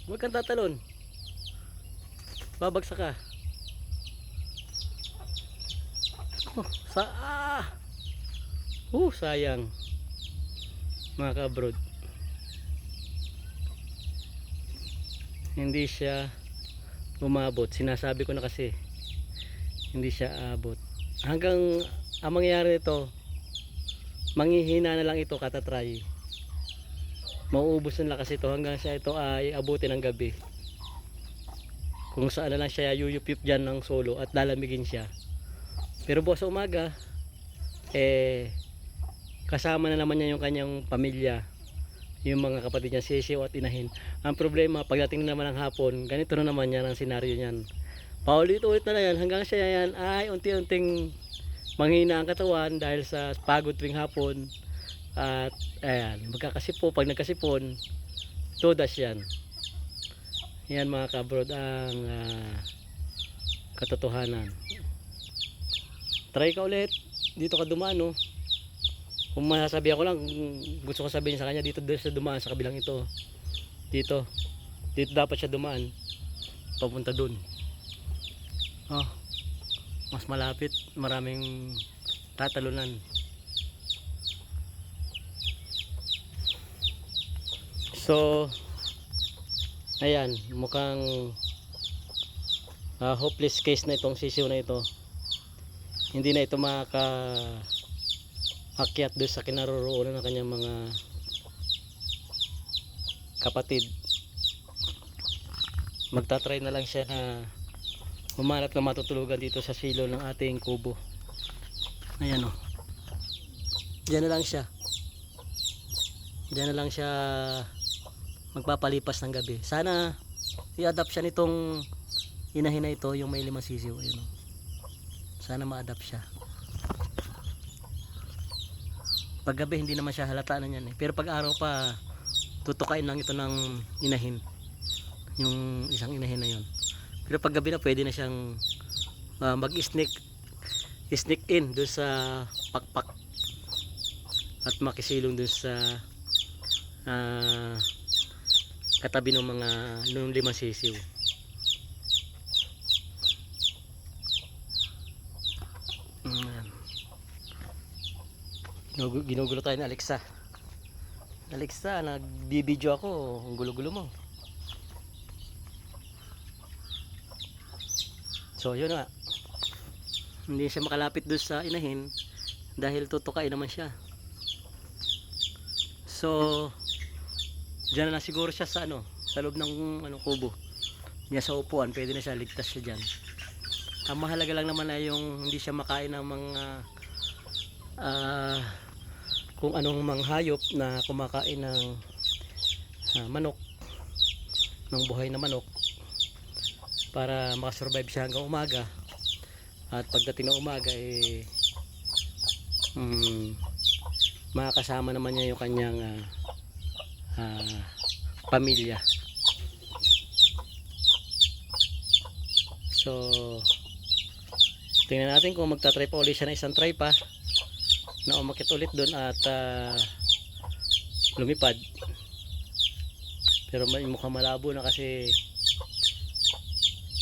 Huwag kang tatalon. Babagsak ka. Oh, sayang. Mga kabrod. Hindi siya umabot. Sinasabi ko na kasi hindi siya abot. Hanggang ang mangyayari nito, manghihina na lang ito katatry. Mauubos na lang kasi ito hanggang siya ito ay abutin ng gabi. Kung saan na lang siya yuyup-yup dyan ng solo at lalamigin siya. Pero bukas sa umaga, kasama na naman niya yung kanyang pamilya, yung mga kapatid niya, sisiw at inahin. Ang problema, pagdating naman ng hapon, ganito na naman yan ang senaryo niyan. Paulit-ulit na yan hanggang siya yan ay unti-unting manghina ang katawan dahil sa pagod tuwing hapon. At ayan, magkakasipon. Pag nagkasipon, todas yan. Yan mga kabrod ang katotohanan. Try ka ulit, dito ka dumaan, no? Kung masasabihan ko lang, gusto ko sabihin sa kanya, dito doon siya dumaan sa kabilang ito. Dito dapat siya dumaan papunta doon. Oh, mas malapit, maraming tatalunan. So ayan, mukhang hopeless case na itong sisiw na ito. Hindi na ito makaakyat doon sa kinaroroonan ng kanyang mga kapatid. Magtatry na lang siya na humanap na matutulugan dito sa silo ng ating kubo. Ayan, oh. Diyan na lang siya. Diyan na lang siya magpapalipas ng gabi. Sana i-adapt siya nitong inahin na ito, yung may 5 sisiw. Ayun, oh. Sana ma-adapt siya. Pag gabi hindi naman siya halata na yan, eh. Pero pag araw pa, tutukain lang ito ng inahin, yung isang inahin na yun. Pero pag gabi na pwede na siyang mag-sneak in doon sa pakpak at makisilong doon sa katabi ng mga 5 sisiw. Ginugulo tayo ni Alexa. Alexa, nag-video ako. Ang gulo-gulo mo. So yun nga, hindi siya makalapit doon sa inahin dahil tutukain naman siya. So diyan na lang siguro siya sa sa loob ng kubo niya, sa upuan. Pwede na siya, ligtas siya dyan. Ang mahalaga lang naman ay yung hindi siya makain ng mga kung anong manghayop na kumakain ng manok, ng buhay na manok, para makasurvive siya hanggang umaga. At pagdating ng umaga makakasama naman niya yung kanyang pamilya. So tingnan natin kung magta-try pa ulit siya na isang try pa na umakit ulit doon at lumipad. Pero mukhang malabo na kasi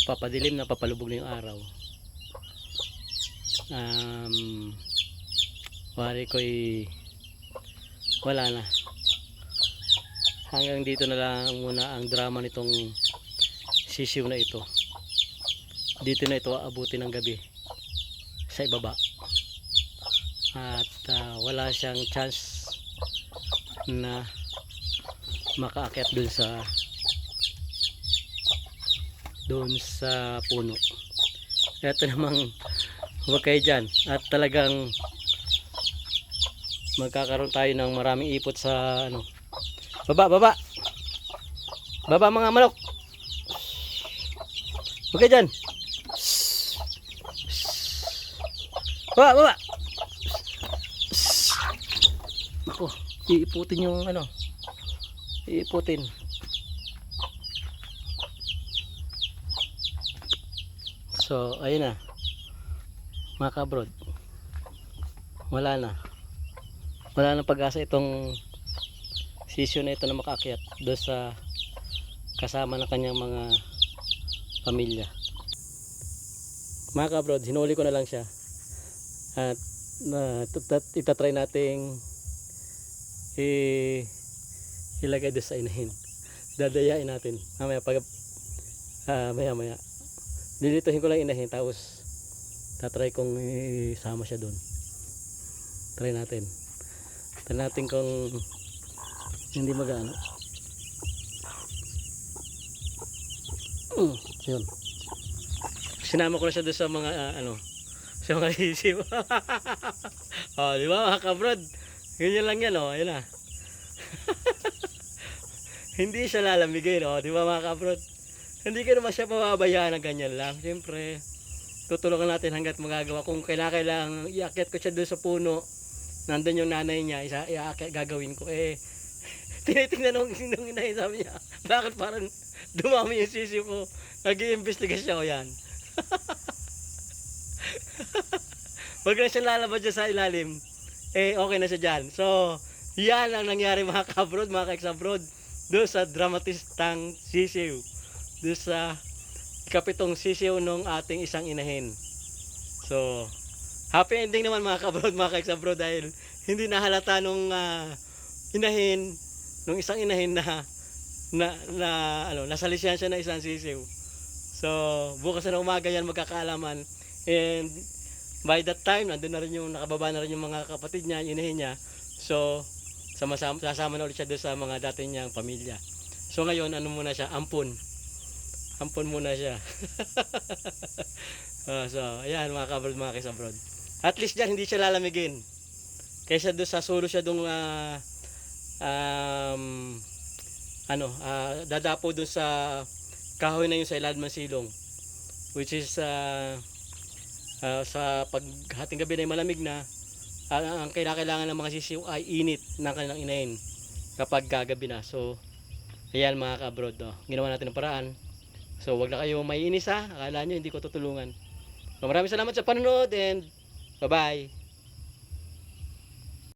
papadilim na, papalubog na yung araw. Wari ko'y wala na. Hanggang dito na lang muna ang drama nitong sisiw na ito. Dito na ito aabutin ng gabi sa ibaba. At wala siyang chance na makaakyat doon sa puno. Ito namang huwag kayo dyan, at talagang magkakaroon tayo ng maraming ipot sa baba mga manok. Huwag kayo dyan. Baba. Ako, iiputin yung iiputin. So ayun na mga kabrod, wala na pag-asa itong sisyo na ito na makaakyat doon sa kasama ng kanyang mga pamilya. Mga kabrod, hinuli ko na lang siya at itatry nating ilagay doon sa inahin. Dadayain natin mamaya pag maya lilituhin ko lang inahin, tapos tatry kong isama siya doon. Try natin kung hindi magano. Yun, sinama ko na siya doon sa mga sa mga sisiw. Oh, di ba mga kabrod, ganyan lang yan, oh, ayun na. Hindi siya lalamigin, oh, di ba mga kabrod? Hindi ka naman siya pababayaan ng ganyan lang. Siyempre, tutulungan natin hanggat magagawa. Kung kailangan iakyat ko siya doon sa puno, nandun yung nanay niya, gagawin ko. Tinitingnan nung inay, sabi niya, bakit parang dumami yung sisiw ko? Nag-iimbestiga siya ko yan. Wag na siya lalabas dyan sa ilalim. Okay na siya dyan. So, yan ang nangyari mga kabrod, mga ka-ex-abroad, doon sa dramatistang sisiw. Doon sa ikapitong sisiw nung ating isang inahin. So, happy ending naman mga kabrod, mga ka-ex-abroad, dahil hindi nahalata nung inahin, nung isang inahin nasalisyan siya na isang sisiw. So, bukas na umaga yan magkakaalaman. And by that time, nandun na rin yung nakababa na rin yung mga kapatid niya, yung inahin niya. So, sasama na ulit siya doon sa mga dati niyang pamilya. So ngayon, muna siya, ampon muna siya. So, ayan mga kabrod, mga ka-ex-abroad. At least dyan, hindi siya lalamigin. Kaysa doon sa sulo siya doon, dadapo doon sa kahoy na yun sa ilalim ng silong. Which is, sa paghating gabi na malamig na, ang kailangan ng mga sisiw ay init ng kanilang inahin kapag gagabi na. So, ayan mga ka-abroad, ginawa natin ng paraan. So, wag na kayo maiinis, ha. Akala nyo hindi ko tutulungan. So, maraming salamat sa panonood and bye-bye.